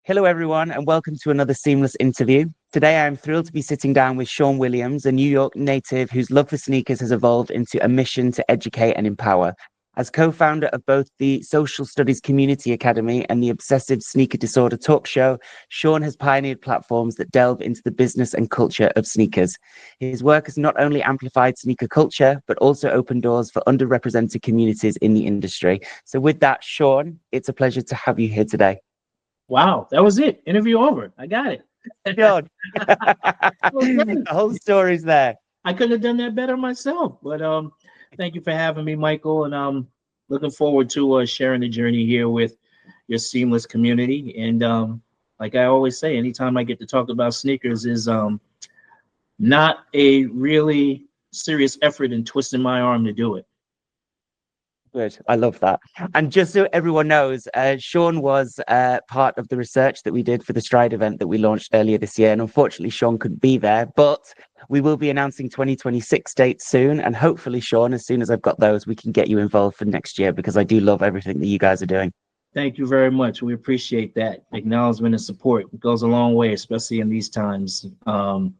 Hello, everyone, and welcome to another seamless interview. Today, I'm thrilled to be sitting down with Sean Williams, a New York native whose love for sneakers has evolved into a mission to educate and empower. As co-founder of both the Social Studies Community Academy and the Obsessive Sneaker Disorder Talk Show, Sean has pioneered platforms that delve into the business and culture of sneakers. His work has not only amplified sneaker culture, but also opened doors for underrepresented communities in the industry. So with that, Sean, it's a pleasure to have you here today. Wow, that was it. Interview over. I got it. Sean, Okay. the whole story's there. I couldn't have done that better myself. But thank you for having me, Michael, and I'm looking forward to sharing the journey here with your seamless community. And like I always say, anytime I get to talk about sneakers is not a really serious effort in twisting my arm to do it. Good. I love that. And just so everyone knows, Sean was part of the research that we did for the Stride event that we launched earlier this year. And unfortunately, Sean couldn't be there, but we will be announcing 2026 dates soon. And hopefully, Sean, as soon as I've got those, we can get you involved for next year because I do love everything that you guys are doing. Thank you very much. We appreciate that acknowledgement and support. It goes a long way, especially in these times. I'm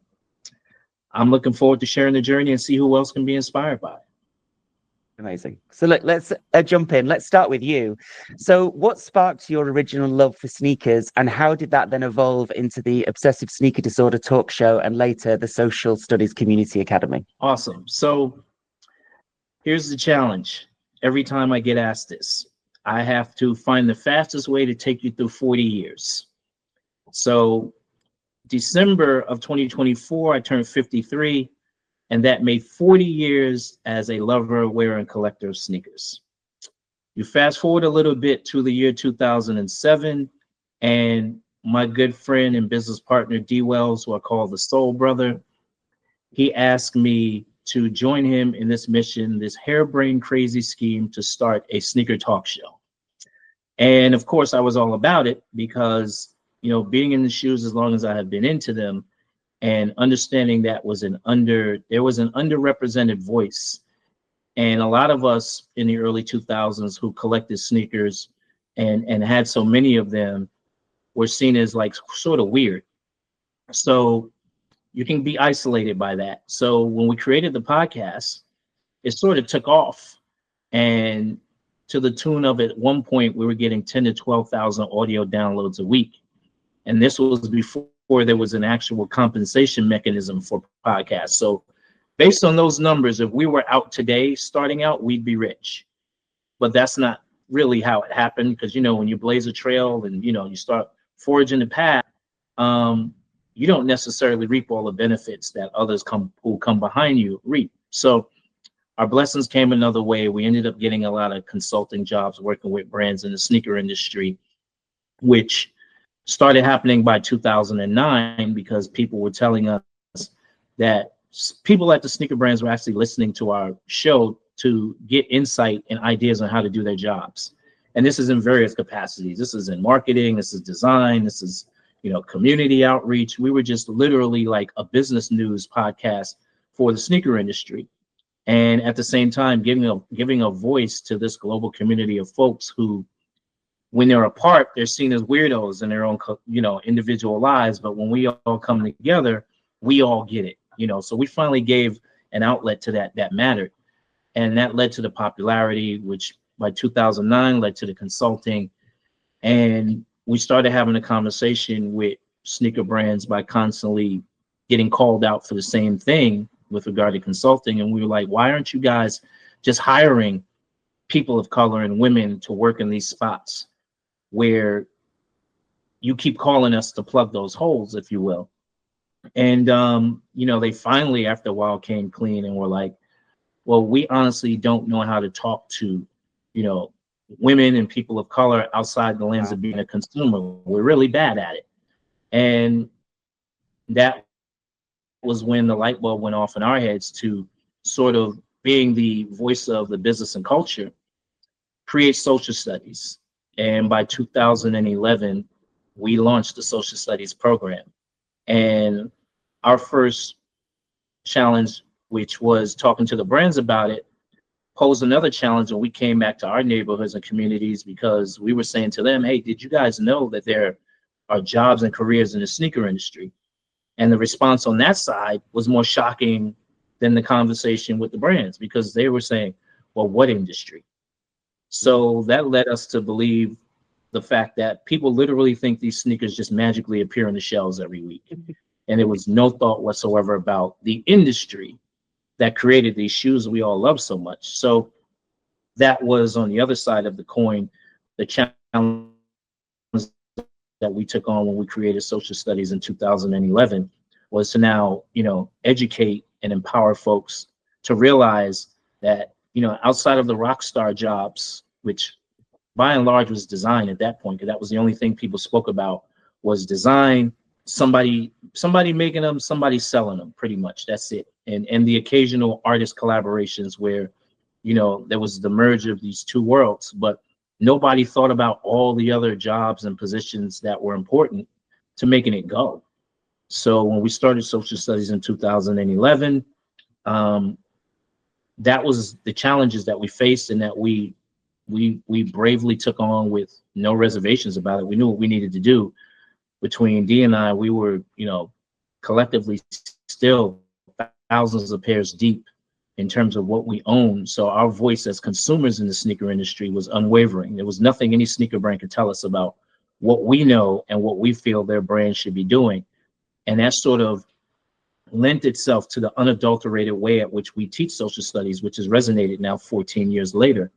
looking forward to sharing the journey and see who else can be inspired by it. Amazing. So look, let's jump in. Let's start with you. So what sparked your original love for sneakers and how did that then evolve into the Obsessive Sneaker Disorder Talk Show and later the Social Studies Community Academy? Awesome. So here's the challenge. Every time I get asked this, I have to find the fastest way to take you through 40 years. So December of 2024, I turned 53. And that made 40 years as a lover, wearer, and collector of sneakers. You fast forward a little bit to the year 2007, and my good friend and business partner, D. Wells, who I call the Soul Brother, he asked me to join him in this mission, this harebrained crazy scheme to start a sneaker talk show. And of course, I was all about it because, you know, being in the shoes as long as I have been into them, and understanding that there was an underrepresented voice. And a lot of us in the early 2000s who collected sneakers and had so many of them were seen as like sort of weird. So you can be isolated by that. So when we created the podcast, it sort of took off. And to the tune of at one point, we were getting 10 to 12,000 audio downloads a week. And this was before there was an actual compensation mechanism for podcasts. So based on those numbers, if we were out today, starting out, we'd be rich. But that's not really how it happened because, you know, when you blaze a trail and, you know, you start forging the path, you don't necessarily reap all the benefits that others who come behind you reap. So our blessings came another way. We ended up getting a lot of consulting jobs working with brands in the sneaker industry, which started happening by 2009 because people were telling us that people at the sneaker brands were actually listening to our show to get insight and ideas on how to do their jobs. And this is in various capacities. This is in marketing, this is design, this is, you know, community outreach. We were just literally like a business news podcast for the sneaker industry. And at the same time, giving a voice to this global community of folks who, when they're apart, they're seen as weirdos in their own, you know, individual lives. But when we all come together, we all get it, you know. So we finally gave an outlet to that mattered. And that led to the popularity, which by 2009 led to the consulting. And we started having a conversation with sneaker brands by constantly getting called out for the same thing with regard to consulting. And we were like, why aren't you guys just hiring people of color and women to work in these spots where you keep calling us to plug those holes, if you will? And, you know, they finally, after a while, came clean and were like, well, we honestly don't know how to talk to, you know, women and people of color outside the lens of being a consumer. We're really bad at it. And that was when the light bulb went off in our heads to sort of being the voice of the business and culture, create social studies. And by 2011, we launched the social studies program. And our first challenge, which was talking to the brands about it, posed another challenge when we came back to our neighborhoods and communities because we were saying to them, hey, did you guys know that there are are jobs and careers in the sneaker industry. And the response on that side was more shocking than the conversation with the brands, because they were saying, well, what industry? So that led us to believe the fact that people literally think these sneakers just magically appear on the shelves every week. And there was no thought whatsoever about the industry that created these shoes we all love so much. So that was on the other side of the coin, the challenge that we took on when we created Social Studies in 2011, was to now, educate and empower folks to realize that, outside of the rock star jobs, which by and large was design at that point, because that was the only thing people spoke about, was design, somebody making them, somebody selling them, pretty much. That's it. And the occasional artist collaborations where, there was the merge of these two worlds, but nobody thought about all the other jobs and positions that were important to making it go. So when we started Social Studies in 2011, that was the challenges that we faced, and that we bravely took on with no reservations about it. We knew what we needed to do. Between D and I, we were, collectively still thousands of pairs deep in terms of what we own. So our voice as consumers in the sneaker industry was unwavering. There was nothing any sneaker brand could tell us about what we know and what we feel their brand should be doing. And that sort of lent itself to the unadulterated way at which we teach social studies, which has resonated now 14 years later.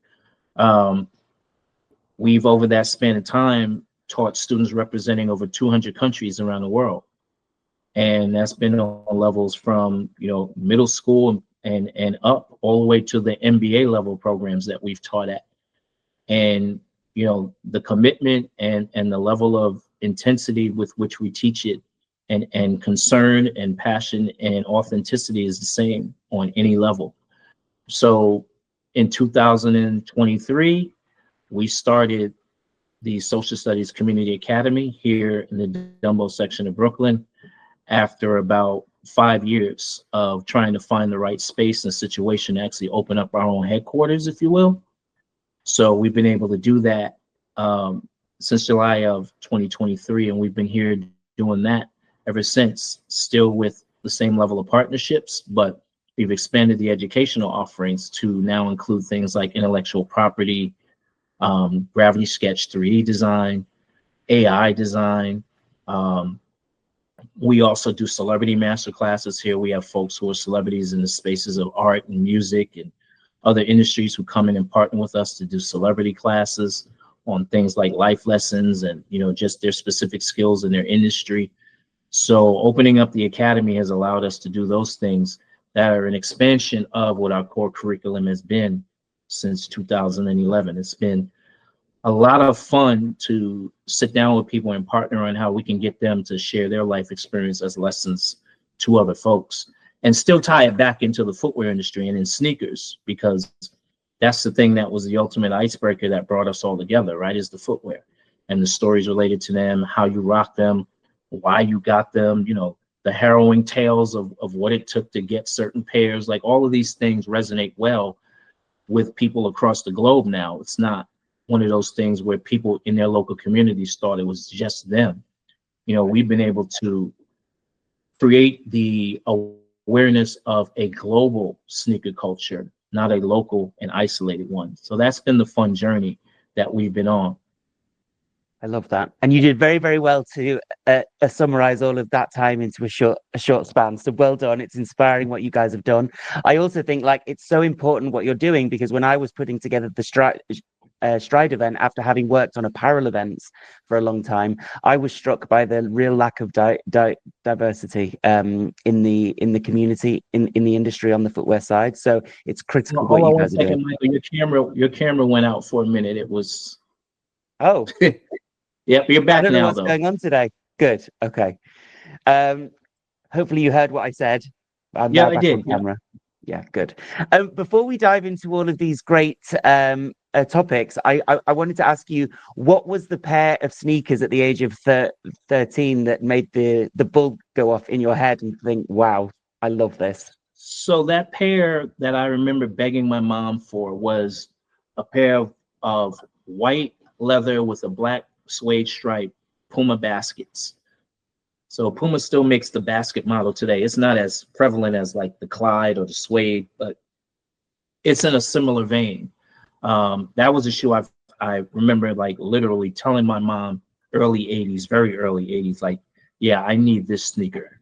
We've, over that span of time, taught students representing over 200 countries around the world. And that's been on levels from, middle school and up all the way to the MBA level programs that we've taught at. And, the commitment and the level of intensity with which we teach it, and concern and passion and authenticity is the same on any level. So in 2023, we started the Social Studies Community Academy here in the Dumbo section of Brooklyn, after about 5 years of trying to find the right space and situation to actually open up our own headquarters, if you will. So we've been able to do that since July of 2023, and we've been here doing that ever since, still with the same level of partnerships, but we've expanded the educational offerings to now include things like intellectual property, Gravity Sketch 3D design, AI design. We also do celebrity master classes here. We have folks who are celebrities in the spaces of art and music and other industries who come in and partner with us to do celebrity classes on things like life lessons and, just their specific skills in their industry. So opening up the academy has allowed us to do those things that are an expansion of what our core curriculum has been since 2011. It's been a lot of fun to sit down with people and partner on how we can get them to share their life experience as lessons to other folks, and still tie it back into the footwear industry and in sneakers, because that's the thing that was the ultimate icebreaker that brought us all together, right? Is the footwear and the stories related to them, how you rock them, why you got them, the harrowing tales of what it took to get certain pairs. Like, all of these things resonate well with people across the globe now. It's not one of those things where people in their local communities thought it was just them. We've been able to create the awareness of a global sneaker culture, not a local and isolated one. So that's been the fun journey that we've been on. I love that. And you did very, very well to summarize all of that time into a short span. So well done. It's inspiring what you guys have done. I also think it's so important what you're doing, because when I was putting together the Stride event, after having worked on apparel events for a long time, I was struck by the real lack of diversity in the community, in the industry on the footwear side. So it's critical what you guys are doing. Michael, your camera went out for a minute. It was. Oh. Yep, you're back now. I don't know what's going on today. Good. Okay. Hopefully you heard what I said. I'm yeah, now back I did. on camera. Yeah, good. Before we dive into all of these great topics, I wanted to ask you, what was the pair of sneakers at the age of 13 that made the bulb go off in your head and think, wow, I love this? So that pair that I remember begging my mom for was a pair of white leather with a black suede stripe Puma baskets. So Puma still makes the basket model today. It's not as prevalent as like the Clyde or the Suede, but it's in a similar vein. That was a shoe I remember like literally telling my mom early 80s, very early 80s, like, yeah, I need this sneaker.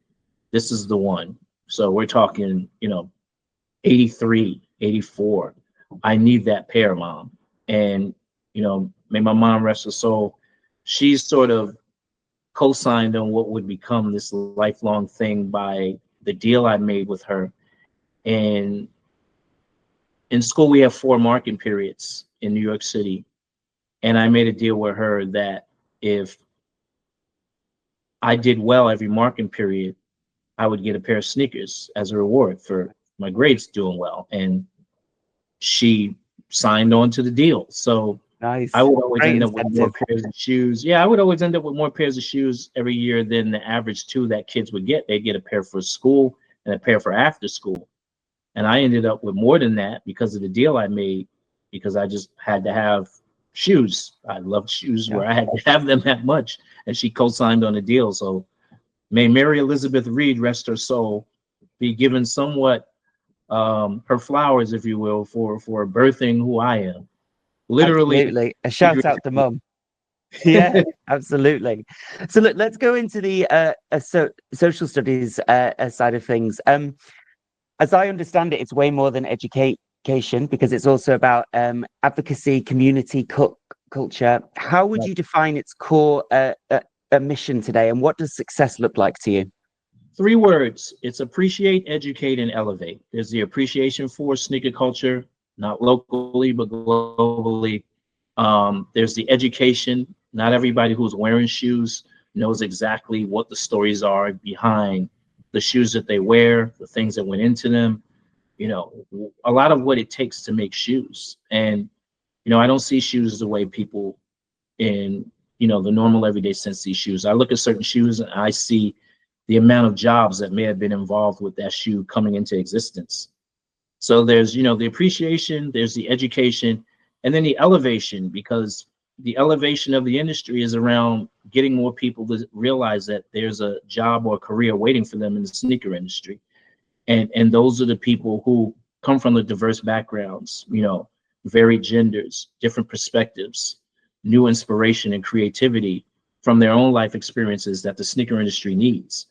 This is the one. So we're talking, 83, 84. I need that pair, Mom. And, may my mom rest her soul. She's sort of co-signed on what would become this lifelong thing by the deal I made with her. And in school, we have 4 marking periods in New York City. And I made a deal with her that if I did well every marking period, I would get a pair of sneakers as a reward for my grades doing well. And she signed on to the deal. So Nice. I would always Great end up with more incentive. pairs of shoes. Yeah, I would always end up with more pairs of shoes every year than the average 2 that kids would get. They'd get a pair for school and a pair for after school. And I ended up with more than that because of the deal I made, because I just had to have shoes. I loved shoes where I had to have them that much. And she co-signed on the deal. So may Mary Elizabeth Reed, rest her soul, be given somewhat her flowers, if you will, for birthing who I am. Literally. Absolutely. A shout out to Mum. Yeah, absolutely. So look, let's go into the social studies side of things. As I understand it, it's way more than education because it's also about advocacy, community, culture. How would you define its core mission today, and what does success look like to you? 3 words. It's appreciate, educate, and elevate. There's the appreciation for sneaker culture, not locally, but globally. There's the education. Not everybody who's wearing shoes knows exactly what the stories are behind the shoes that they wear, the things that went into them, a lot of what it takes to make shoes. And, I don't see shoes the way people in, the normal everyday sense see shoes. I look at certain shoes and I see the amount of jobs that may have been involved with that shoe coming into existence. So there's, the appreciation, there's the education, and then the elevation, because the elevation of the industry is around getting more people to realize that there's a job or career waiting for them in the sneaker industry. And those are the people who come from the diverse backgrounds, varied genders, different perspectives, new inspiration and creativity from their own life experiences that the sneaker industry needs.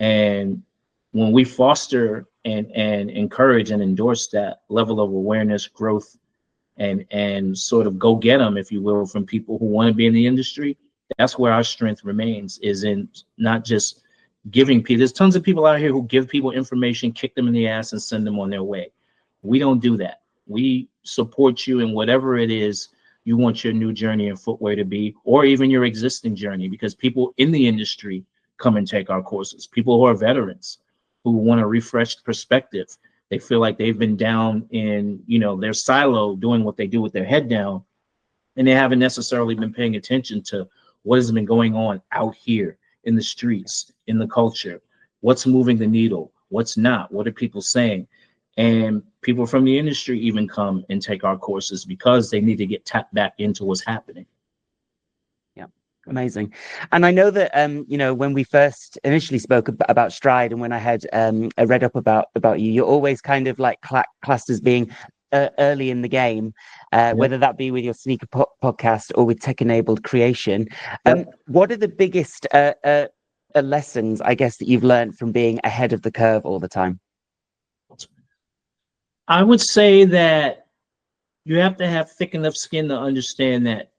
And when we foster and encourage and endorse that level of awareness, growth, and sort of go get them, if you will, from people who want to be in the industry, that's where our strength remains, is in not just giving people. There's tons of people out here who give people information, kick them in the ass, and send them on their way. We don't do that. We support you in whatever it is you want your new journey in footwear to be, or even your existing journey, because people in the industry come and take our courses. People who are veterans, who want a refreshed perspective. They feel like they've been down in, their silo doing what they do with their head down, and they haven't necessarily been paying attention to what has been going on out here in the streets, in the culture, what's moving the needle, what's not, what are people saying. And people from the industry even come and take our courses because they need to get tapped back into what's happening. Yeah, amazing. And I know that when we first initially spoke about Stride, and when I had I read up about you, you're always kind of like classed as being early in the game, whether that be with your sneaker podcast or with tech-enabled creation. What are the biggest lessons, I guess, that you've learned from being ahead of the curve all the time? I would say that you have to have thick enough skin to understand that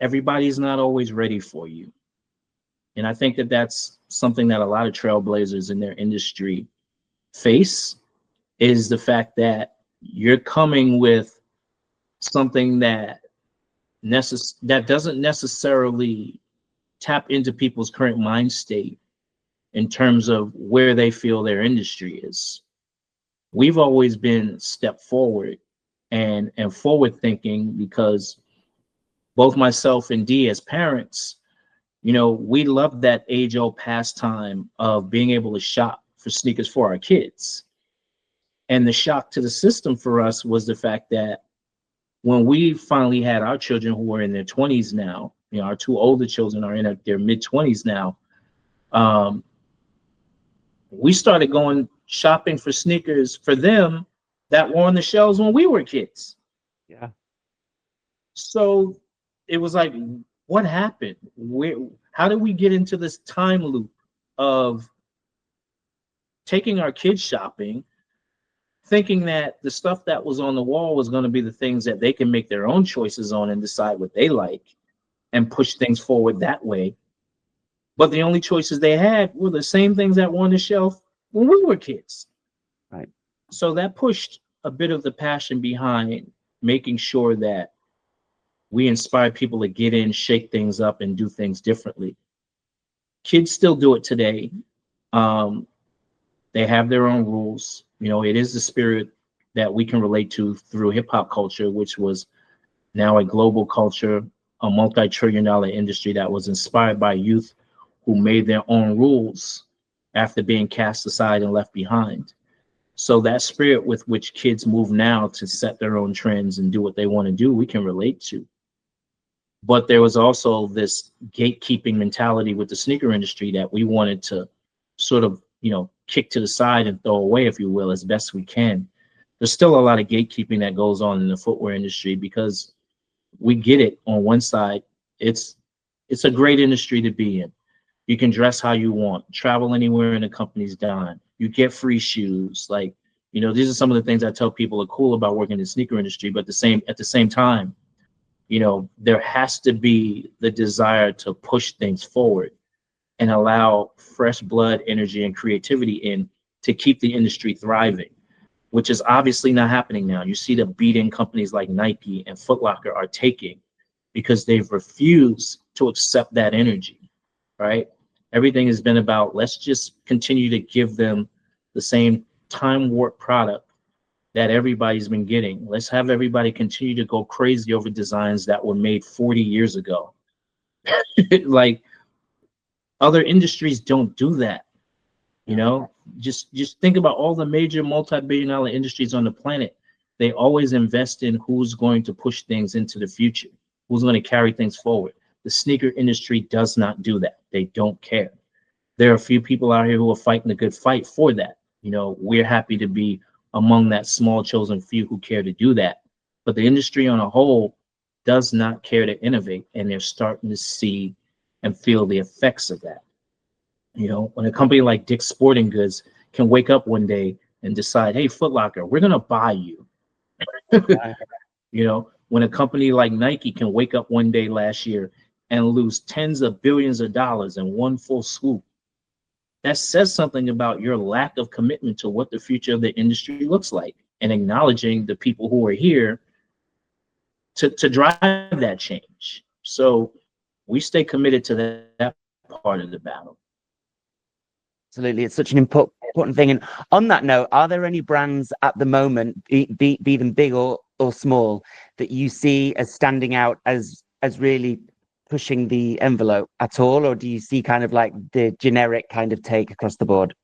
everybody's not always ready for you. And I think that that's something that a lot of trailblazers in their industry face, is the fact that you're coming with something that doesn't necessarily tap into people's current mind state in terms of where they feel their industry is. We've always been step forward and forward thinking, because both myself and Dee, as parents, we love that age-old pastime of being able to shop for sneakers for our kids. And the shock to the system for us was the fact that when we finally had our children, who were in their 20s now, You know, our two older children are in their mid-20s now. We started going shopping for sneakers for them that were on the shelves when we were kids. Yeah. So it was like, what happened? How did we get into this time loop of taking our kids shopping, thinking that the stuff that was on the wall was going to be the things that they can make their own choices on and decide what they like and push things forward that way. But the only choices they had were the same things that were on the shelf when we were kids. Right. So that pushed a bit of the passion behind making sure that we inspire people to get in, shake things up, and do things differently. Kids still do it today. They have their own rules. You know, it is the spirit that we can relate to through hip hop culture, which was now a global culture, a multi-trillion-dollar industry that was inspired by youth who made their own rules after being cast aside and left behind. So that spirit with which kids move now to set their own trends and do what they want to do, we can relate to. But there was also this gatekeeping mentality with the sneaker industry that we wanted to sort of, you know, kick to the side and throw away, if you will, as best we can. There's still a lot of gatekeeping that goes on in the footwear industry because we get it on one side. It's a great industry to be in. You can dress how you want, travel anywhere in the company's dime. You get free shoes. Like, you know, these are some of the things I tell people are cool about working in the sneaker industry, but at the same time, you know, there has to be the desire to push things forward and allow fresh blood, energy, and creativity in to keep the industry thriving, which is obviously not happening now. You see the beating companies like Nike and Foot Locker are taking because they've refused to accept that energy, right? Everything has been about, let's just continue to give them the same time warp product that everybody's been getting. Let's have everybody continue to go crazy over designs that were made 40 years ago. Like, other industries don't do that. You know, just think about all the major multi-billion-dollar industries on the planet. They always invest in who's going to push things into the future, who's going to carry things forward. The sneaker industry does not do that. They don't care. There are a few people out here who are fighting a good fight for that. You know, we're happy to be among that small chosen few who care to do that. But the industry on a whole does not care to innovate, and they're starting to see and feel the effects of that. You know, when a company like Dick's Sporting Goods can wake up one day and decide, hey, Foot Locker, we're going to buy you. You know, when a company like Nike can wake up one day last year and lose tens of billions of dollars in one full swoop, that says something about your lack of commitment to what the future of the industry looks like and acknowledging the people who are here to drive that change. So we stay committed to that part of the battle. Absolutely. It's such an important thing. And on that note, are there any brands at the moment, be them big or small, that you see as standing out as really pushing the envelope at all? Or do you see kind of like the generic kind of take across the board?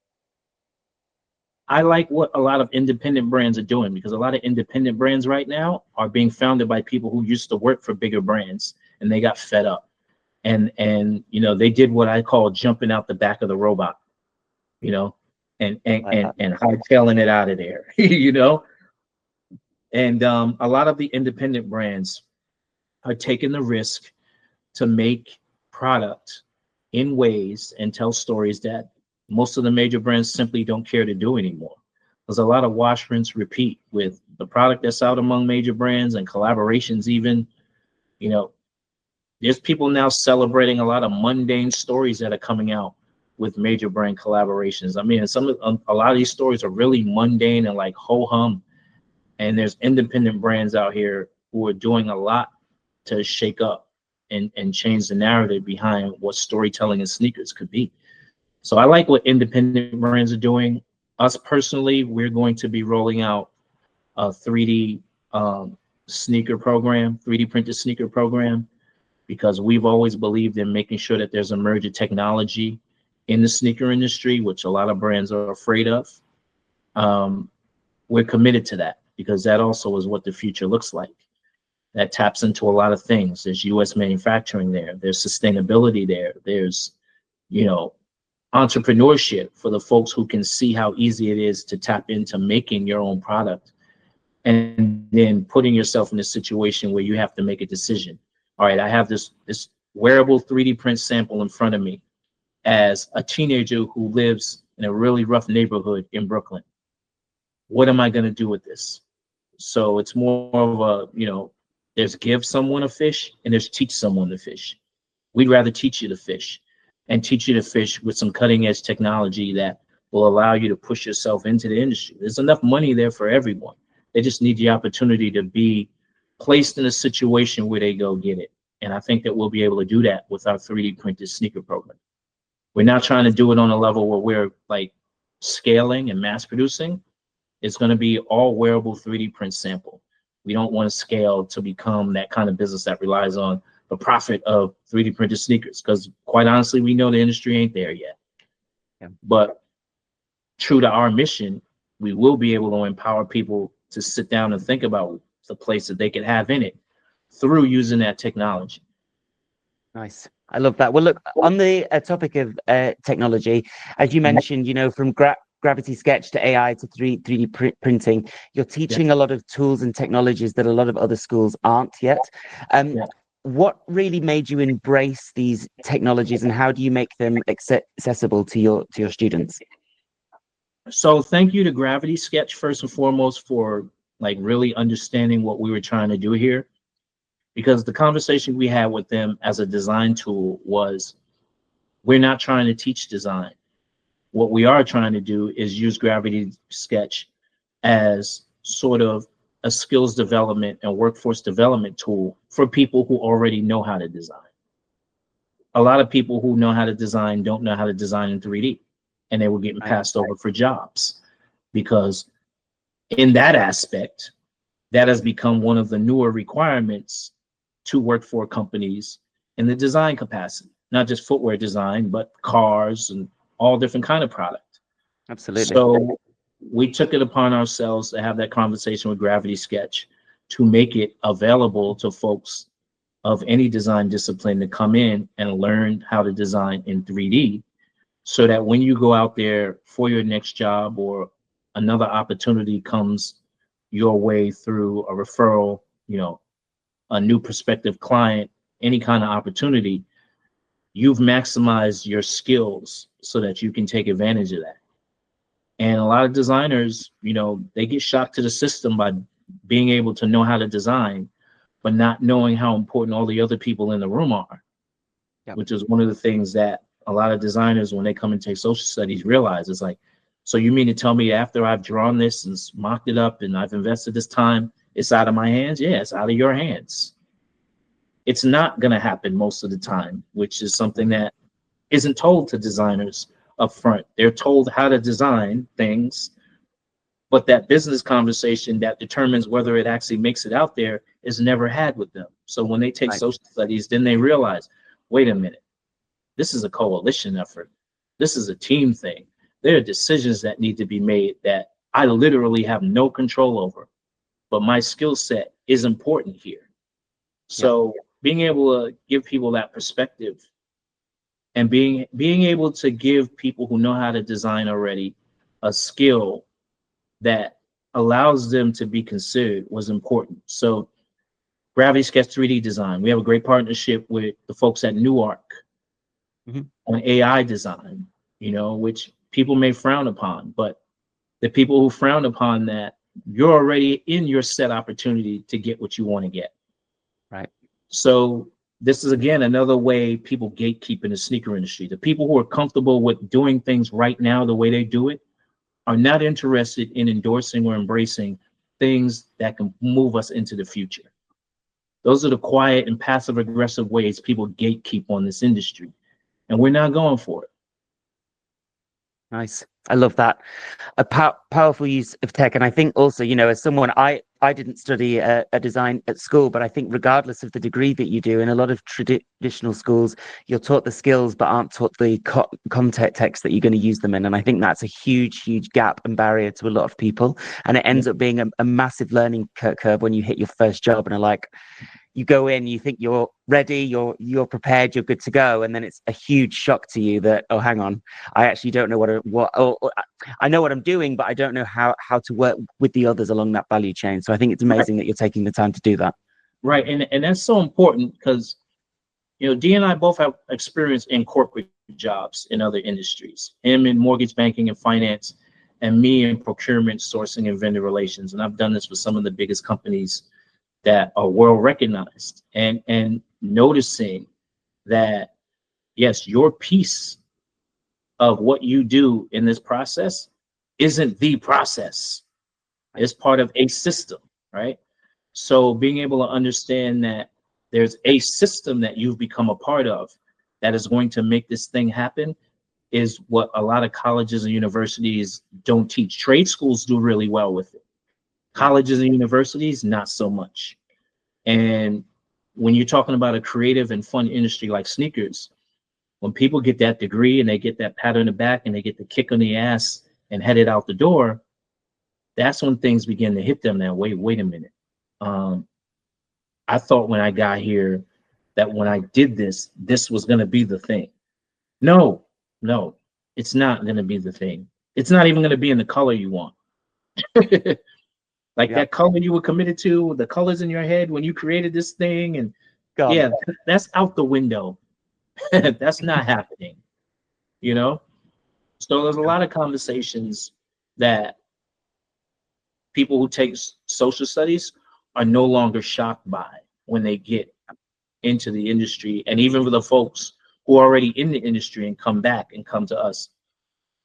I like what a lot of independent brands are doing, because a lot of independent brands right now are being founded by people who used to work for bigger brands and they got fed up. And you know, they did what I call jumping out the back of the robot, you know, and hightailing it out of there, you know. And a lot of the independent brands are taking the risk to make product in ways and tell stories that most of the major brands simply don't care to do anymore. There's a lot of wash, rinse, repeat with the product that's out among major brands and collaborations even. You know, there's people now celebrating a lot of mundane stories that are coming out with major brand collaborations. I mean, a lot of these stories are really mundane and like ho-hum. And there's independent brands out here who are doing a lot to shake up and change the narrative behind what storytelling in sneakers could be. So I like what independent brands are doing. Us personally, we're going to be rolling out a 3D sneaker program, 3D printed sneaker program, because we've always believed in making sure that there's a merge of technology in the sneaker industry, which a lot of brands are afraid of. We're committed to that because that also is what the future looks like. that taps into a lot of things. There's US manufacturing there, there's sustainability there, there's, you know, entrepreneurship for the folks who can see how easy it is to tap into making your own product and then putting yourself in a situation where you have to make a decision. All right, I have this wearable 3D print sample in front of me as a teenager who lives in a really rough neighborhood in Brooklyn. What am I going to do with this? So it's more of a, you know, there's give someone a fish and there's teach someone to fish. We'd rather teach you to fish and teach you to fish with some cutting edge technology that will allow you to push yourself into the industry. There's enough money there for everyone. They just need the opportunity to be placed in a situation where they go get it. And I think that we'll be able to do that with our 3D printed sneaker program. We're not trying to do it on a level where we're like scaling and mass producing. It's going to be all wearable 3D print sample. We don't want to scale to become that kind of business that relies on the profit of 3D printed sneakers, because quite honestly, we know the industry ain't there yet. Yeah. But true to our mission, we will be able to empower people to sit down and think about the place that they could have in it through using that technology. Nice. I love that. Well, look, on the topic of technology, as you mentioned, you know, from Gravity Sketch to AI to 3D printing, you're teaching a lot of tools and technologies that a lot of other schools aren't yet. What really made you embrace these technologies, and how do you make them accessible to your students? So thank you to Gravity Sketch first and foremost for like really understanding what we were trying to do here, because the conversation we had with them as a design tool was, we're not trying to teach design. What we are trying to do is use Gravity Sketch as sort of a skills development and workforce development tool for people who already know how to design. A lot of people who know how to design don't know how to design in 3D, and they were getting passed over for jobs, because in that aspect, that has become one of the newer requirements to work for companies in the design capacity, not just footwear design, but cars and all different kind of product. Absolutely. So we took it upon ourselves to have that conversation with Gravity Sketch to make it available to folks of any design discipline to come in and learn how to design in 3D, so that when you go out there for your next job or another opportunity comes your way through a referral, you know, a new prospective client, any kind of opportunity, you've maximized your skills so that you can take advantage of that. And a lot of designers, you know, they get shocked to the system by being able to know how to design, but not knowing how important all the other people in the room are. Yep. Which is one of the things that a lot of designers, when they come and take social studies, realize. It's like, so you mean to tell me after I've drawn this and mocked it up and I've invested this time, it's out of my hands? Yeah, it's out of your hands. It's not going to happen most of the time, which is something that isn't told to designers up front. They're told how to design things, but that business conversation that determines whether it actually makes it out there is never had with them. So when they take social studies, then they realize, wait a minute, this is a coalition effort. This is a team thing. There are decisions that need to be made that I literally have no control over, but my skill set is important here. So being able to give people that perspective and being able to give people who know how to design already a skill that allows them to be considered was important. So Gravity Sketch 3D design, we have a great partnership with the folks at Newark on AI design, you know, which people may frown upon, but the people who frown upon that, you're already in your set opportunity to get what you want to get. Right. So this is, again, another way people gatekeep in the sneaker industry. The people who are comfortable with doing things right now the way they do it are not interested in endorsing or embracing things that can move us into the future. Those are the quiet and passive aggressive ways people gatekeep on this industry, and we're not going for it. Nice. I love that. A powerful use of tech. And I think also, you know, as someone, I I didn't study a design at school, but I think regardless of the degree that you do, in a lot of traditional schools, you're taught the skills but aren't taught the context that you're going to use them in. And I think that's a huge, huge gap and barrier to a lot of people. And it ends up being a massive learning curve when you hit your first job and are like, you go in, you think you're ready, you're prepared, you're good to go, and then it's a huge shock to you that, oh, hang on, I actually don't know I know what I'm doing, but I don't know how to work with the others along that value chain. So I think it's amazing that you're taking the time to do that. Right, and that's so important because Dee and I both have experience in corporate jobs in other industries. Him in mortgage banking and finance, and me in procurement, sourcing, and vendor relations. And I've done this with some of the biggest companies that are world recognized, and noticing that, yes, your piece of what you do in this process isn't the process. It's part of a system, right? So being able to understand that there's a system that you've become a part of that is going to make this thing happen is what a lot of colleges and universities don't teach. Trade schools do really well with it. Colleges and universities, not so much. And when you're talking about a creative and fun industry like sneakers, when people get that degree and they get that pat on the back and they get the kick on the ass and headed out the door, that's when things begin to hit them now. Wait a minute. I thought when I got here that when I did this was going to be the thing. No, it's not going to be the thing. It's not even going to be in the color you want. That color you were committed to, the colors in your head when you created this thing, and that's out the window. That's not happening, So there's a lot of conversations that people who take social studies are no longer shocked by when they get into the industry. And even for the folks who are already in the industry and come back and come to us,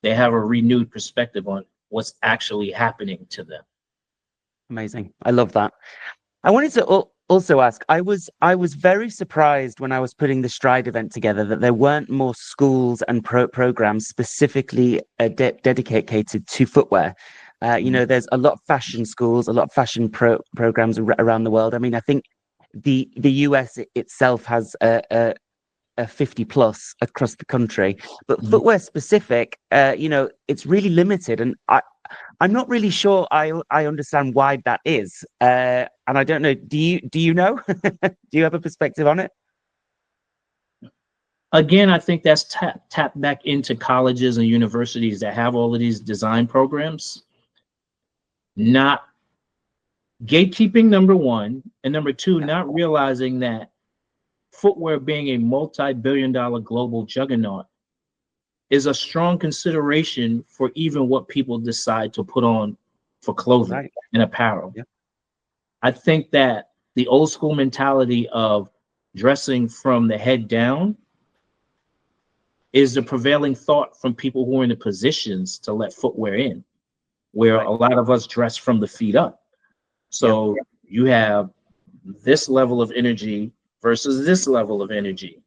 they have a renewed perspective on what's actually happening to them. Amazing. I love that. I wanted to also ask, I was very surprised when I was putting the Stride event together that there weren't more schools and programs specifically dedicated to footwear. There's a lot of fashion schools, a lot of fashion programs around the world. I mean, I think the US itself has a 50 plus across the country, but footwear specific, it's really limited. And I'm not really sure I understand why that is. And I don't know, do you know? Do you have a perspective on it? Again, I think that's tap back into colleges and universities that have all of these design programs. Not gatekeeping, number one, and number two, not realizing that footwear being a multi-billion-dollar global juggernaut is a strong consideration for even what people decide to put on for clothing and apparel. Yeah. I think that the old school mentality of dressing from the head down is the prevailing thought from people who are in the positions to let footwear in, where a lot of us dress from the feet up. So you have this level of energy versus this level of energy.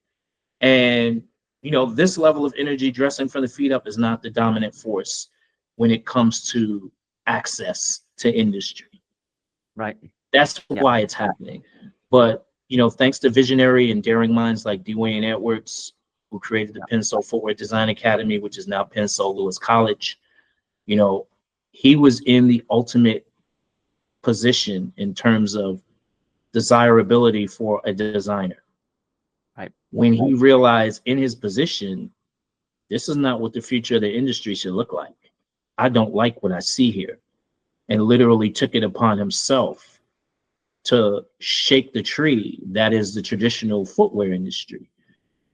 And, this level of energy dressing from the feet up is not the dominant force when it comes to access to industry. Right. That's why it's happening. But, thanks to visionary and daring minds like Dwayne Edwards, who created the Pensole Footwear Design Academy, which is now Pensole Lewis College, he was in the ultimate position in terms of desirability for a designer. Right. When he realized in his position, this is not what the future of the industry should look like. I don't like what I see here. And literally took it upon himself to shake the tree that is the traditional footwear industry.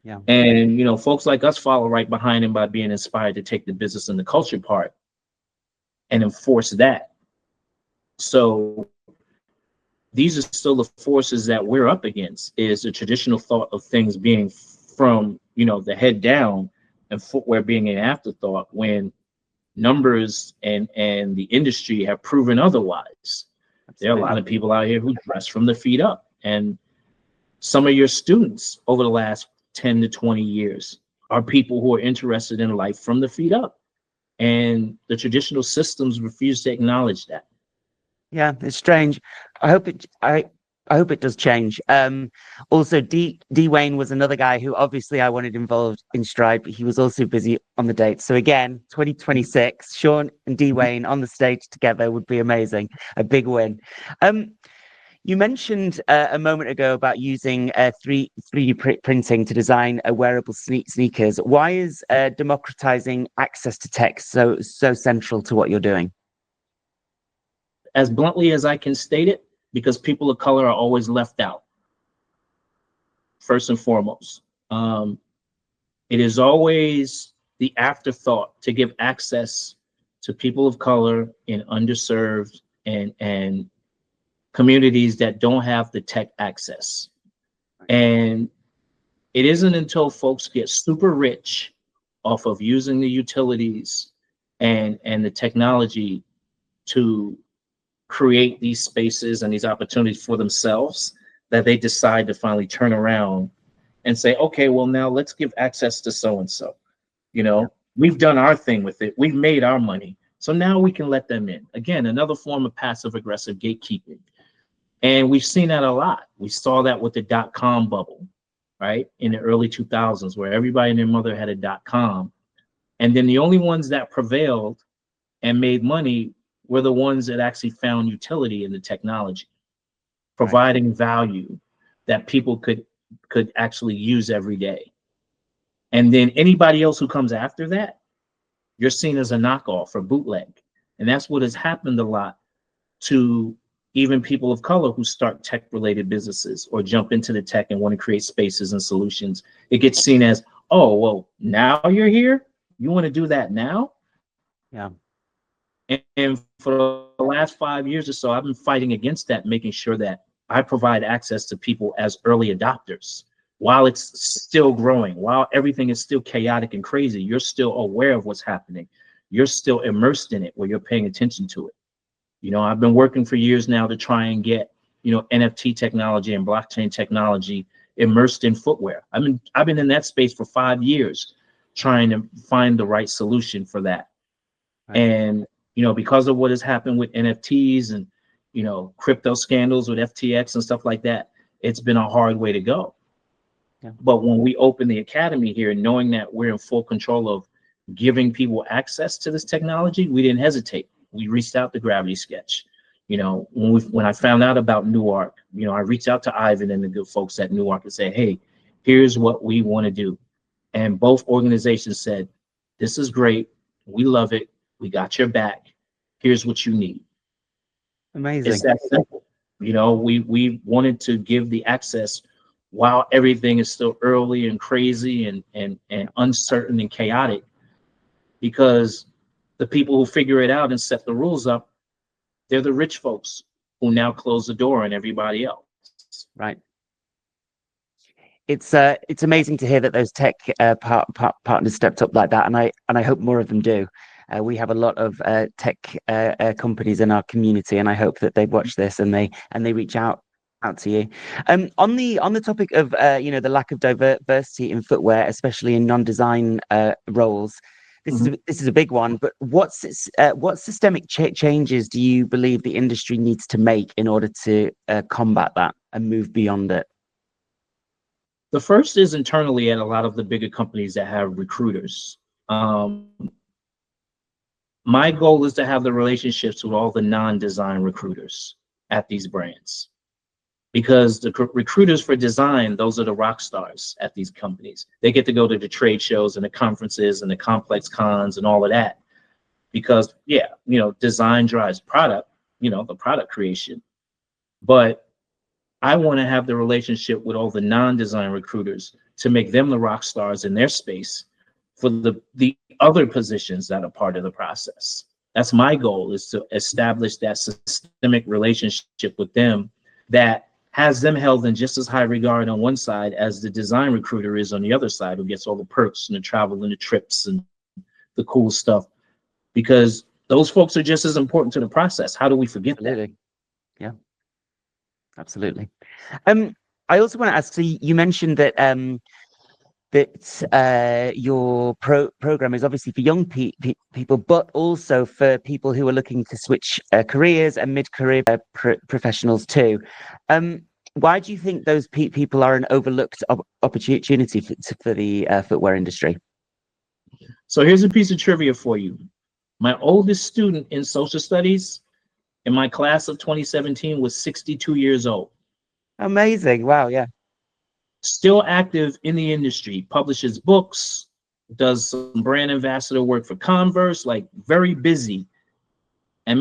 Yeah. And, folks like us follow right behind him by being inspired to take the business and the culture part and enforce that. So these are still the forces that we're up against, is the traditional thought of things being from, the head down and footwear being an afterthought, when numbers and the industry have proven otherwise. There are a lot of people out here who dress from the feet up. And some of your students over the last 10 to 20 years are people who are interested in life from the feet up. And the traditional systems refuse to acknowledge that. Yeah, it's strange. I hope it. I hope it does change. Also, D Wayne was another guy who obviously I wanted involved in Stride, but he was also busy on the date. So again, 2026, Sean and D Wayne on the stage together would be amazing. A big win. Um, you mentioned a moment ago about using 3D printing to design a wearable sneakers. Why is democratizing access to tech so central to what you're doing? As bluntly as I can state it, because people of color are always left out, first and foremost. It is always the afterthought to give access to people of color in underserved and communities that don't have the tech access. And it isn't until folks get super rich off of using the utilities and the technology to create these spaces and these opportunities for themselves that they decide to finally turn around and say, okay, well, now let's give access to so-and-so. You know, we've done our thing with it. We've made our money. So now we can let them in. Again, another form of passive aggressive gatekeeping. And we've seen that a lot. We saw that with the .com bubble, right? In the early 2000s, where everybody and their mother had a .com. And then the only ones that prevailed and made money were the ones that actually found utility in the technology, providing value that people could actually use every day. And then anybody else who comes after that, you're seen as a knockoff or bootleg. And that's what has happened a lot to even people of color who start tech-related businesses or jump into the tech and want to create spaces and solutions. It gets seen as, oh, well, now you're here? You want to do that now? Yeah. And for the last 5 years or so, I've been fighting against that, making sure that I provide access to people as early adopters. While it's still growing, while everything is still chaotic and crazy, you're still aware of what's happening. You're still immersed in it where you're paying attention to it. You know, I've been working for years now to try and get, you know, NFT technology and blockchain technology immersed in footwear. I've been in that space for 5 years trying to find the right solution for that. Right. And, you know, because of what has happened with NFTs and, you know, crypto scandals with FTX and stuff like that, it's been a hard way to go. Yeah. But when we opened the academy here, knowing that we're in full control of giving people access to this technology, we didn't hesitate. We reached out to Gravity Sketch. You know, when I found out about Newark, you know, I reached out to Ivan and the good folks at Newark and said, hey, here's what we want to do. And both organizations said, this is great. We love it. We got your back. Here's what you need. Amazing. It's that simple. You know, we wanted to give the access while everything is still early and crazy and uncertain and chaotic, because the people who figure it out and set the rules up, they're the rich folks who now close the door on everybody else. Right. It's amazing to hear that those tech partners stepped up like that, and I hope more of them do. We have a lot of tech companies in our community, and I hope that they watch this and they reach out to you. On the topic of you know, the lack of diversity in footwear, especially in non-design roles. This is a big one, but what systemic changes do you believe the industry needs to make in order to combat that and move beyond it? The first is internally at a lot of the bigger companies that have recruiters. My goal is to have the relationships with all the non-design recruiters at these brands, because the recruiters for design, those are the rock stars at these companies. They get to go to the trade shows and the conferences and the complex cons and all of that, because yeah, you know, design drives product, you know, the product creation. But I want to have the relationship with all the non-design recruiters to make them the rock stars in their space for the other positions that are part of the process. That's my goal, is to establish that systemic relationship with them that has them held in just as high regard on one side as the design recruiter is on the other side, who gets all the perks and the travel and the trips and the cool stuff, because those folks are just as important to the process. How do we forget that? Yeah. Absolutely. I also want to ask, so you mentioned that that your program is obviously for young people, but also for people who are looking to switch careers and mid-career professionals too. Why do you think those people are an overlooked opportunity for the footwear industry? So here's a piece of trivia for you. My oldest student in social studies in my class of 2017 was 62 years old. Amazing. Wow. Yeah. Still active in the industry, publishes books, does some brand ambassador work for Converse, like very busy. And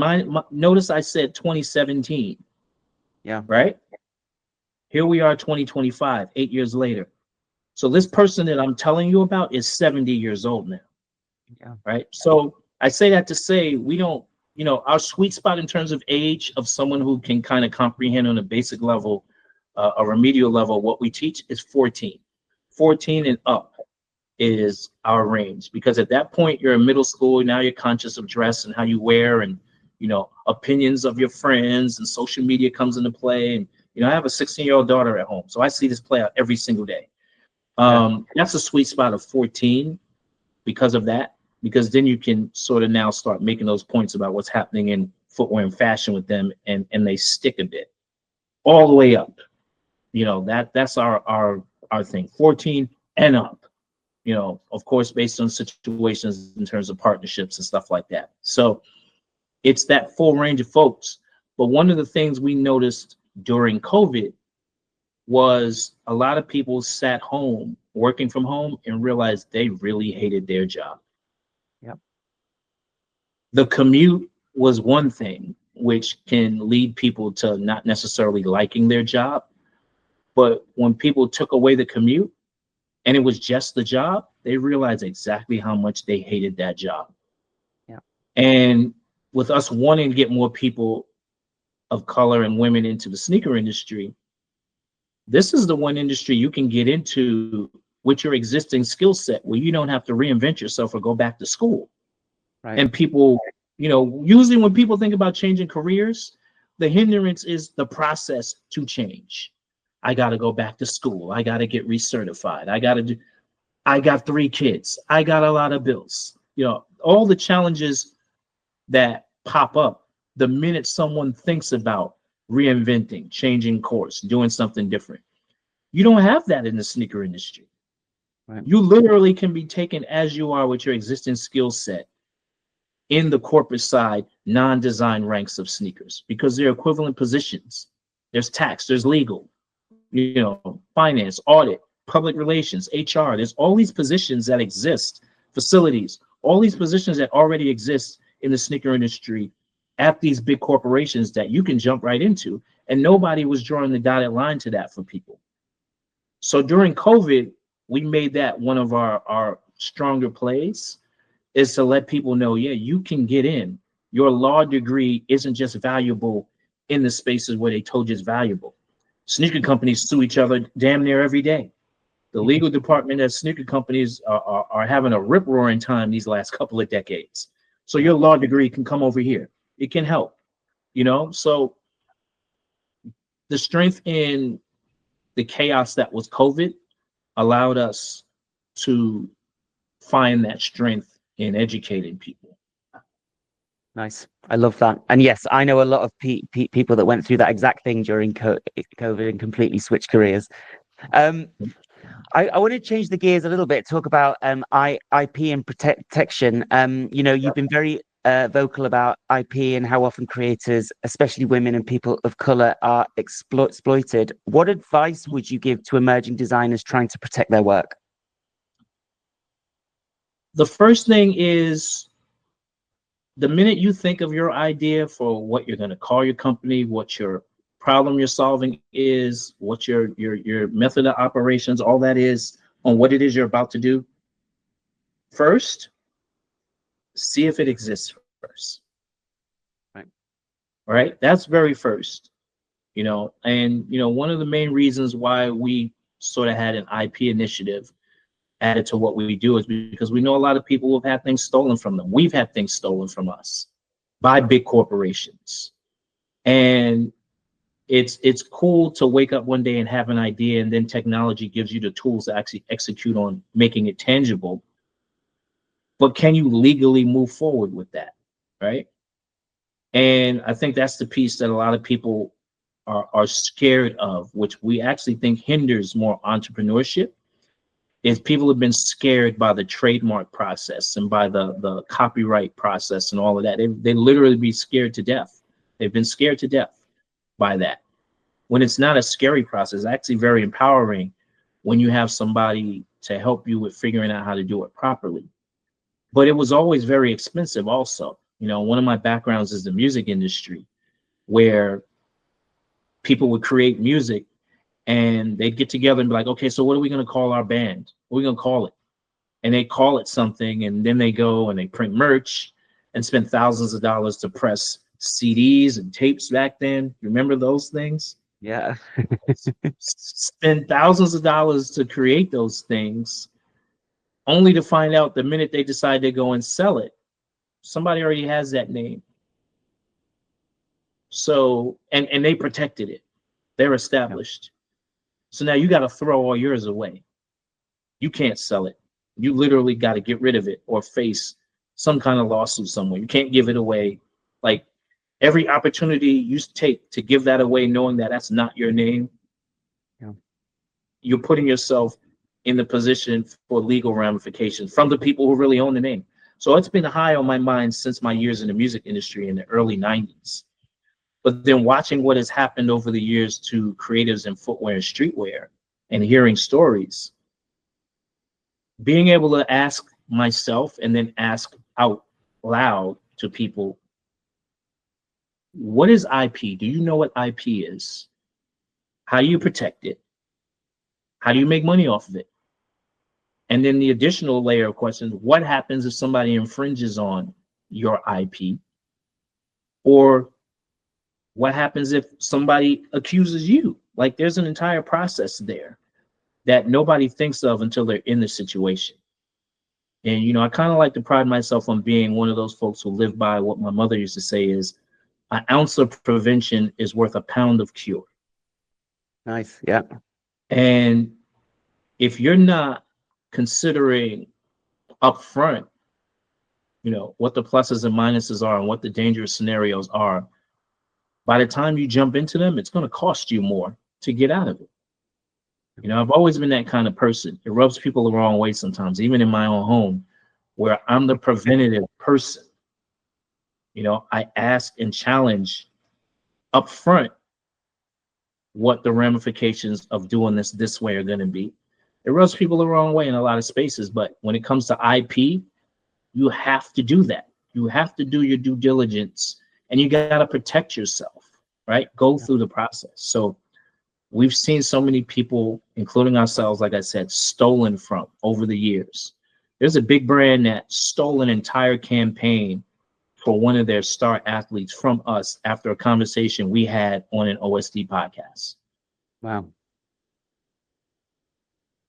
notice I said 2017. Yeah. Right? Here we are, 2025, 8 years later. So this person that I'm telling you about is 70 years old now. Yeah. Right? So I say that to say we don't, our sweet spot in terms of age of someone who can kind of comprehend on a basic level, a remedial level, what we teach is 14. 14 and up is our range, because at that point you're in middle school. Now you're conscious of dress and how you wear, and opinions of your friends, and social media comes into play. And I have a 16-year-old daughter at home, so I see this play out every single day. That's a sweet spot of 14 because of that, because then you can sort of now start making those points about what's happening in footwear and fashion with them, and they stick a bit all the way up. That's our thing, 14 and up, of course, based on situations in terms of partnerships and stuff like that. So it's that full range of folks. But one of the things we noticed during COVID was a lot of people sat home, working from home, and realized they really hated their job. Yep. The commute was one thing, which can lead people to not necessarily liking their job. But when people took away the commute and it was just the job, they realized exactly how much they hated that job. Yeah. And with us wanting to get more people of color and women into the sneaker industry, this is the one industry you can get into with your existing skill set, where you don't have to reinvent yourself or go back to school. Right. And people, usually when people think about changing careers, the hindrance is the process to change. I got to go back to school. I got to get recertified. I got 3 kids. I got a lot of bills. All the challenges that pop up the minute someone thinks about reinventing, changing course, doing something different. You don't have that in the sneaker industry. Right. You literally can be taken as you are with your existing skill set in the corporate side, non-design ranks of sneakers, because they're equivalent positions. There's tax, there's legal, finance, audit, public relations, HR. There's all these positions that exist, facilities, all these positions that already exist in the sneaker industry at these big corporations that you can jump right into. And nobody was drawing the dotted line to that for people. So during COVID, we made that one of our stronger plays, is to let people know, yeah, you can get in. Your law degree isn't just valuable in the spaces where they told you it's valuable. Sneaker companies sue each other damn near every day. The legal department at sneaker companies are having a rip-roaring time these last couple of decades. So your law degree can come over here. It can help, So the strength in the chaos that was COVID allowed us to find that strength in educating people. Nice. I love that. And yes, I know a lot of people that went through that exact thing during COVID and completely switched careers. I want to change the gears a little bit, talk about IP and protection. You've been very vocal about IP and how often creators, especially women and people of color, are exploited. What advice would you give to emerging designers trying to protect their work? The first thing is, the minute you think of your idea for what you're going to call your company, what your problem you're solving is, what your method of operations, all that is, on what it is you're about to do, first, see if it exists first. Right? That's very first. And one of the main reasons why we sort of had an IP initiative added to what we do is because we know a lot of people who have had things stolen from them. We've had things stolen from us by big corporations. And it's cool to wake up one day and have an idea, and then technology gives you the tools to actually execute on making it tangible. But can you legally move forward with that, right? And I think that's the piece that a lot of people are scared of, which we actually think hinders more entrepreneurship. Is people have been scared by the trademark process and by the copyright process and all of that. They literally be scared to death. They've been scared to death by that. When it's not a scary process, it's actually very empowering when you have somebody to help you with figuring out how to do it properly. But it was always very expensive also. You know, one of my backgrounds is the music industry, where people would create music and they'd get together and be like, okay, so what are we going to call our band? What are we going to call it? And they call it something, and then they go and they print merch and spend thousands of dollars to press CDs and tapes back then. Remember those things? Yeah. Spend thousands of dollars to create those things, only to find out the minute they decide to go and sell it, somebody already has that name. So, and they protected it. They're established. So now you got to throw all yours away. You can't sell it. You literally got to get rid of it or face some kind of lawsuit somewhere. You can't give it away. Like, every opportunity you take to give that away, knowing that that's not your name, you're putting yourself in the position for legal ramifications from the people who really own the name. So it's been high on my mind since my years in the music industry in the early 90s. But then watching what has happened over the years to creatives in footwear and streetwear and hearing stories, being able to ask myself and then ask out loud to people, what is IP? Do you know what IP is? How do you protect it? How do you make money off of it? And then the additional layer of questions, what happens if somebody infringes on your IP? Or what happens if somebody accuses you? Like, there's an entire process there that nobody thinks of until they're in the situation. And, you know, I kind of like to pride myself on being one of those folks who live by what my mother used to say is, an ounce of prevention is worth a pound of cure. Nice. Yeah. And if you're not considering upfront, you know, what the pluses and minuses are and what the dangerous scenarios are, by the time you jump into them, it's going to cost you more to get out of it. You know, I've always been that kind of person. It rubs people the wrong way sometimes, even in my own home, where I'm the preventative person. You know, I ask and challenge up front what the ramifications of doing this way are going to be. It rubs people the wrong way in a lot of spaces, but when it comes to IP, you have to do that. You have to do your due diligence, and you got to protect yourself, right? Go through the process. So we've seen so many people, including ourselves, like I said, stolen from over the years. There's a big brand that stole an entire campaign for one of their star athletes from us after a conversation we had on an OSD podcast. Wow.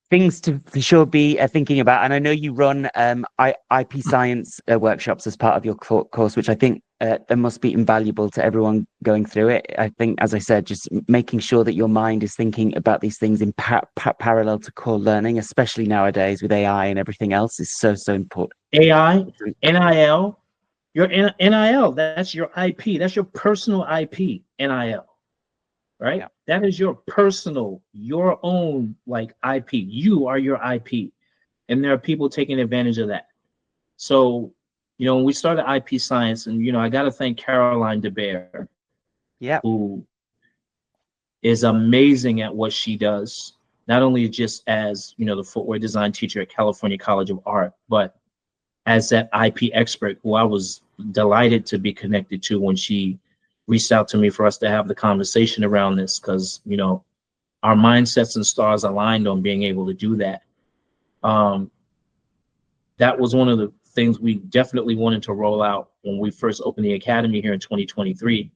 Things to for sure be thinking about. And I know you run IP science workshops as part of your course, which I think that must be invaluable to everyone going through it. I think, as I said, just making sure that your mind is thinking about these things in parallel to core learning, especially nowadays with AI and everything else, is so important. AI, NIL, your NIL, that's your IP. That's your personal IP, NIL, right? Yeah. That is your personal, your own like IP. You are your IP. And there are people taking advantage of that. So, you know, when we started IP Science, and, you know, I got to thank Caroline DeBear, who is amazing at what she does, not only just as, you know, the footwear design teacher at California College of Art, but as that IP expert who I was delighted to be connected to when she reached out to me for us to have the conversation around this, because, you know, our mindsets and stars aligned on being able to do that. That was one of the things we definitely wanted to roll out when we first opened the Academy here in 2023,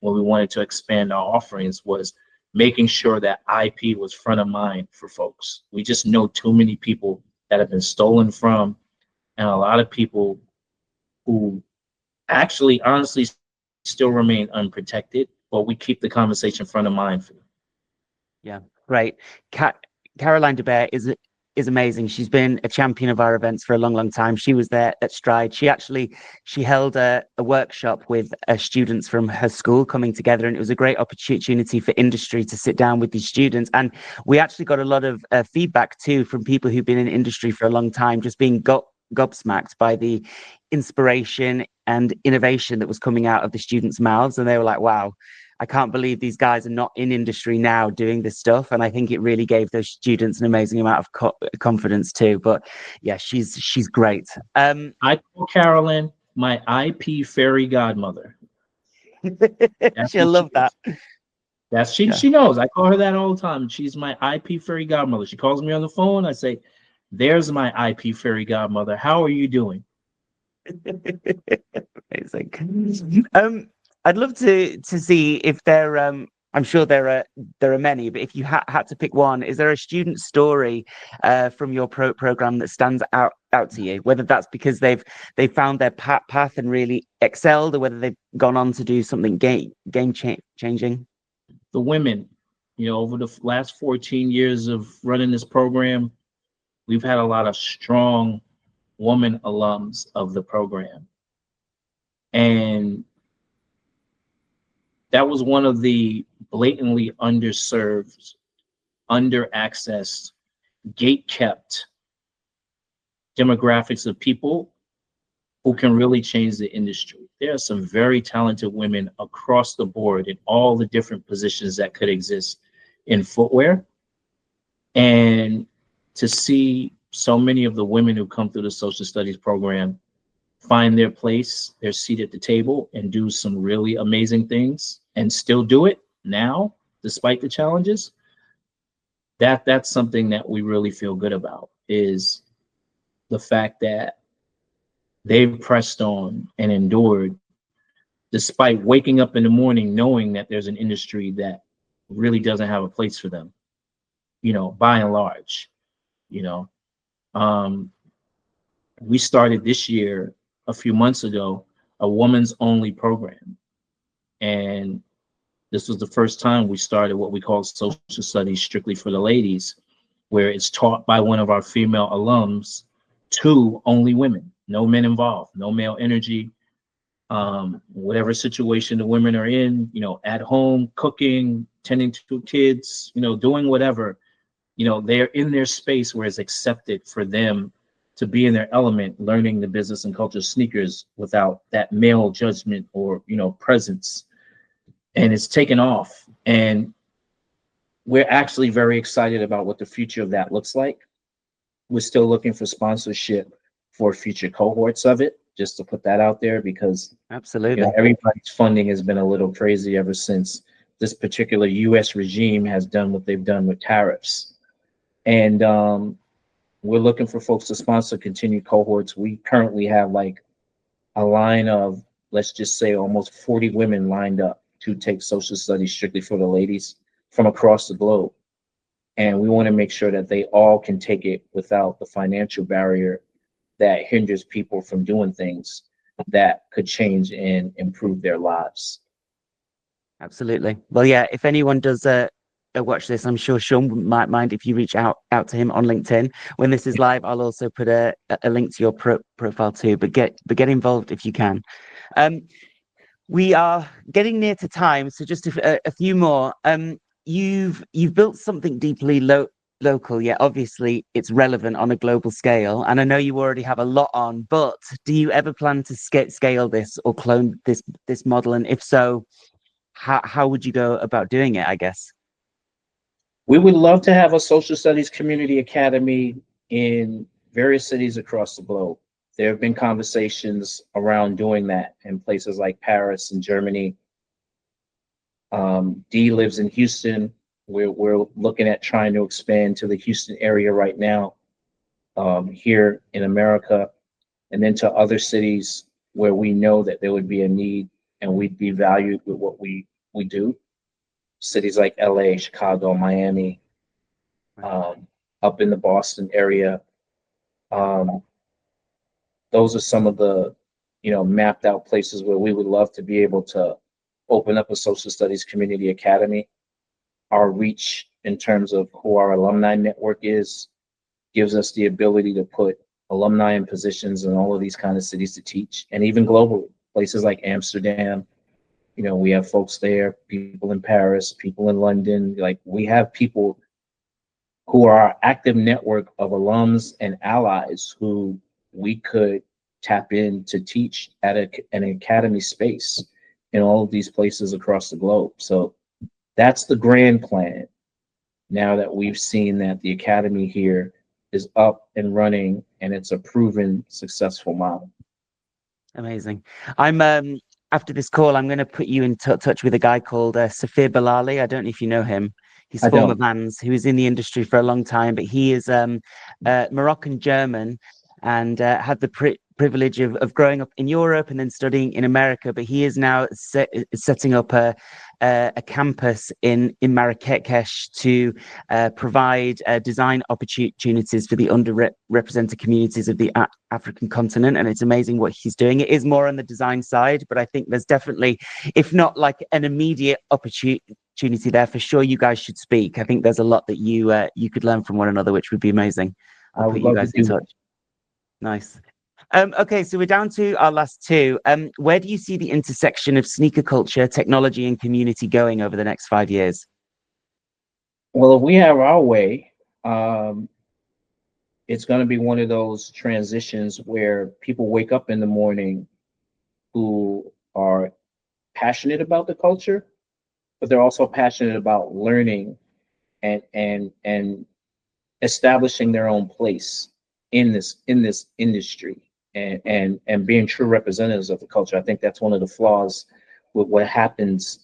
when we wanted to expand our offerings, was making sure that IP was front of mind for folks. We just know too many people that have been stolen from, and a lot of people who actually honestly still remain unprotected but we keep the conversation front of mind for them. Yeah, great. Caroline DeBear is amazing. She's been a champion of our events for a long time. She was there at Stride. She held a workshop with students from her school coming together, and it was a great opportunity for industry to sit down with these students. And we actually got a lot of feedback too from people who've been in industry for a long time, just being gobsmacked by the inspiration and innovation that was coming out of the students' mouths. And they were like, wow, I can't believe these guys are not in industry now doing this stuff. And I think it really gave those students an amazing amount of confidence too. But yeah, she's great. I call Carolyn my IP fairy godmother. She'll love that. She knows. I call her that all the time. She's my IP fairy godmother. She calls me on the phone. I say, "There's my IP fairy godmother. How are you doing?" Amazing. I'd love to see if there. I'm sure there are many, but if you had to pick one, is there a student story from your program that stands out to you? Whether that's because they've found their path and really excelled, or whether they've gone on to do something game changing. The women, over the last 14 years of running this program, we've had a lot of strong woman alums of the program, and that was one of the blatantly underserved, under-accessed, gate-kept demographics of people who can really change the industry. There are some very talented women across the board in all the different positions that could exist in footwear. And to see so many of the women who come through the social studies program find their place, their seat at the table, and do some really amazing things, and still do it now, despite the challenges, that's something that we really feel good about, is the fact that they've pressed on and endured, despite waking up in the morning knowing that there's an industry that really doesn't have a place for them, by and large. We started this year, a few months ago, a women's only program. And this was the first time we started what we call social studies strictly for the ladies, where it's taught by one of our female alums to only women, no men involved, no male energy. Whatever situation the women are in, at home, cooking, tending to kids, doing whatever, they're in their space where it's accepted for them to be in their element, learning the business and culture of sneakers without that male judgment or, presence. And it's taken off. And we're actually very excited about what the future of that looks like. We're still looking for sponsorship for future cohorts of it, just to put that out there, because absolutely, everybody's funding has been a little crazy ever since this particular US regime has done what they've done with tariffs. And we're looking for folks to sponsor continued cohorts. We currently have like a line of, let's just say, almost 40 women lined up to take social studies strictly for the ladies from across the globe. And we want to make sure that they all can take it without the financial barrier that hinders people from doing things that could change and improve their lives. Absolutely. Well, yeah, if anyone does watch this, I'm sure Sean might mind if you reach out to him on LinkedIn. When this is live, I'll also put a link to your profile too, but get involved if you can. We are getting near to time, so just a few more. You've built something deeply local, yet obviously it's relevant on a global scale. And I know you already have a lot on, but do you ever plan to scale this or clone this model? And if so, how would you go about doing it, I guess? We would love to have a social studies community academy in various cities across the globe. There have been conversations around doing that in places like Paris and Germany. Dee lives in Houston. We're looking at trying to expand to the Houston area right now, here in America, and then to other cities where we know that there would be a need and we'd be valued with what we do. Cities like LA, Chicago, Miami, up in the Boston area. Those are some of the, mapped out places where we would love to be able to open up a social studies community academy. Our reach in terms of who our alumni network is gives us the ability to put alumni in positions in all of these kind of cities to teach, and even globally, places like Amsterdam. You know, we have folks there, people in Paris, people in London. Like, we have people who are our active network of alums and allies who we could tap in to teach at an academy space in all of these places across the globe. So that's the grand plan. Now that we've seen that the academy here is up and running and it's a proven successful model. Amazing. I'm after this call, I'm going to put you in touch with a guy called Safir Bilali. I don't know if you know him. He's former Vans, who is in the industry for a long time, but he is Moroccan German and had the privilege of growing up in Europe and then studying in America. But he is now setting up a campus in Marrakesh to provide design opportunities for the underrepresented communities of the African continent. And it's amazing what he's doing. It is more on the design side, but I think there's definitely, if not like an immediate opportunity there, for sure you guys should speak. I think there's a lot that you could learn from one another, which would be amazing. I'll put you guys in touch. Nice. Okay, so we're down to our last two. Where do you see the intersection of sneaker culture, technology, and community going over the next 5 years? Well, if we have our way, it's going to be one of those transitions where people wake up in the morning who are passionate about the culture, but they're also passionate about learning and establishing their own place in this industry and being true representatives of the culture. I think that's one of the flaws with what happens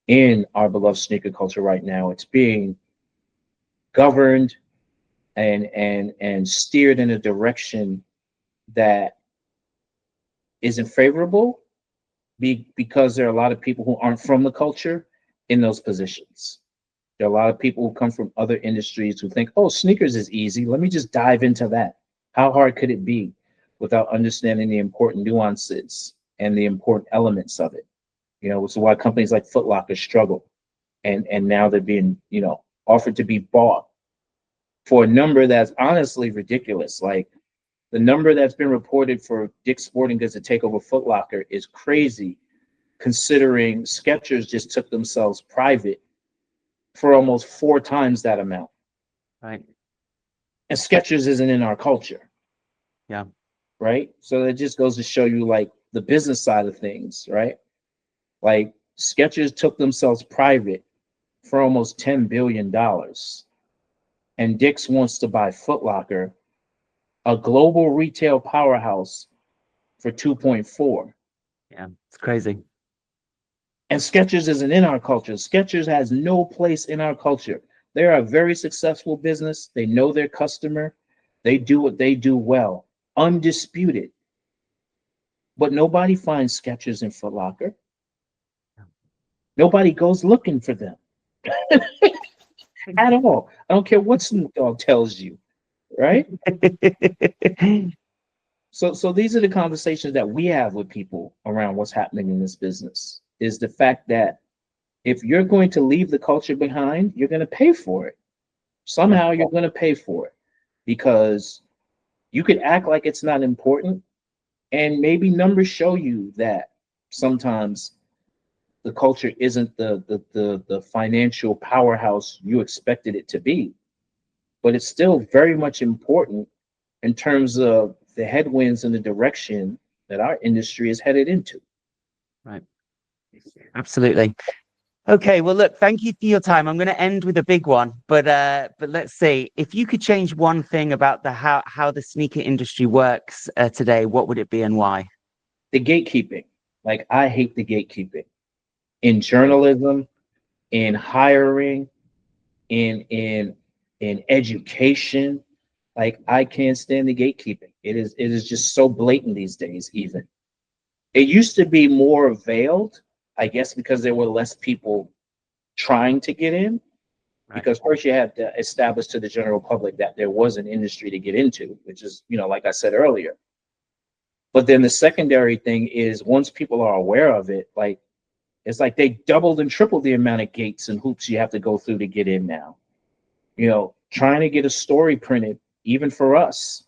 in our beloved sneaker culture right now. It's being governed and steered in a direction that isn't favorable because there are a lot of people who aren't from the culture in those positions. There are a lot of people who come from other industries who think, oh, sneakers is easy. Let me just dive into that. How hard could it be, without understanding the important nuances and the important elements of it? You know, so why companies like Foot Locker struggle. And now they're being, you know, offered to be bought for a number that's honestly ridiculous. Like, the number that's been reported for Dick's Sporting Goods to take over Foot Locker is crazy, considering Skechers just took themselves private for almost 4 times that amount. Right. And Skechers isn't in our culture. Yeah. Right. So it just goes to show you, like, the business side of things, right? Like, Skechers took themselves private for almost $10 billion. And Dick's wants to buy Foot Locker, a global retail powerhouse, for 2.4. Yeah, it's crazy. And Skechers isn't in our culture. Skechers has no place in our culture. They're a very successful business. They know their customer. They do what they do well, undisputed. But nobody finds Skechers in Foot Locker. Nobody goes looking for them at all. I don't care what Snoop Dogg tells you, right? So these are the conversations that we have with people around what's happening in this business, is the fact that if you're going to leave the culture behind, you're going to pay for it. Somehow you're going to pay for it, because you could act like it's not important, and maybe numbers show you that sometimes the culture isn't the financial powerhouse you expected it to be, but it's still very much important in terms of the headwinds and the direction that our industry is headed into. Right. Absolutely. Okay, well, look, thank you for your time. I'm going to end with a big one, but let's see. If you could change one thing about how the sneaker industry works today, what would it be and why? The gatekeeping. Like, I hate the gatekeeping in journalism, in hiring, in education. Like, I can't stand the gatekeeping. It is just so blatant these days. Even it used to be more veiled, I guess, because there were less people trying to get in. Right. Because first you had to establish to the general public that there was an industry to get into, which is, you know, like I said earlier. But then the secondary thing is, once people are aware of it, like, It's like they doubled and tripled the amount of gates and hoops you have to go through to get in now. You know, trying to get a story printed, even for us,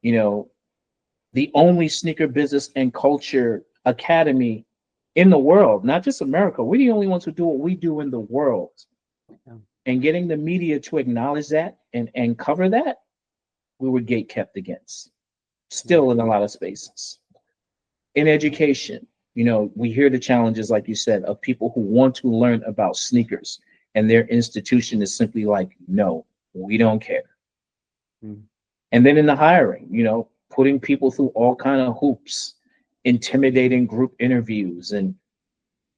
you know, the only sneaker business and culture academy in the world, not just America. We're the only ones who do what we do in the world. Yeah. And getting the media to acknowledge that and cover that, we were gate kept against, still in a lot of spaces. In education, you know, we hear the challenges, like you said, of people who want to learn about sneakers, and their institution is simply like, no, we don't care. Mm. And then in the hiring, you know, putting people through all kind of hoops, intimidating group interviews and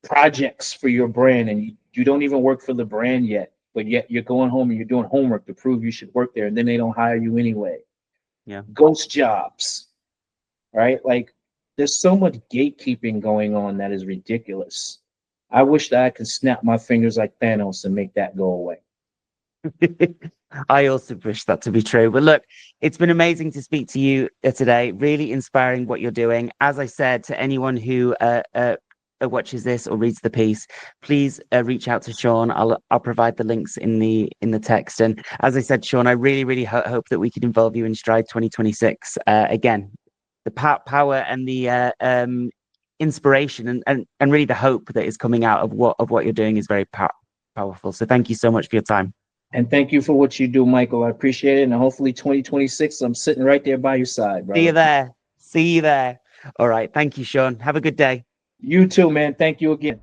projects for your brand, and you don't even work for the brand yet, but yet you're going home and you're doing homework to prove you should work there, and then they don't hire you anyway. Yeah. Ghost jobs, right? Like, there's so much gatekeeping going on that is ridiculous. I wish that I could snap my fingers like Thanos and make that go away. I also wish that to be true. But look, it's been amazing to speak to you today. Really inspiring what you're doing. As I said, to anyone who watches this or reads the piece, please reach out to Sean. I'll provide the links in the text. And as I said, Sean, I really hope that we can involve you in Stride 2026. Again, the power and the inspiration and really the hope that is coming out of what you're doing is very powerful. So thank you so much for your time. And thank you for what you do, Michael. I appreciate it. And hopefully 2026, I'm sitting right there by your side, brother. See you there. See you there. All right. Thank you, Sean. Have a good day. You too, man. Thank you again.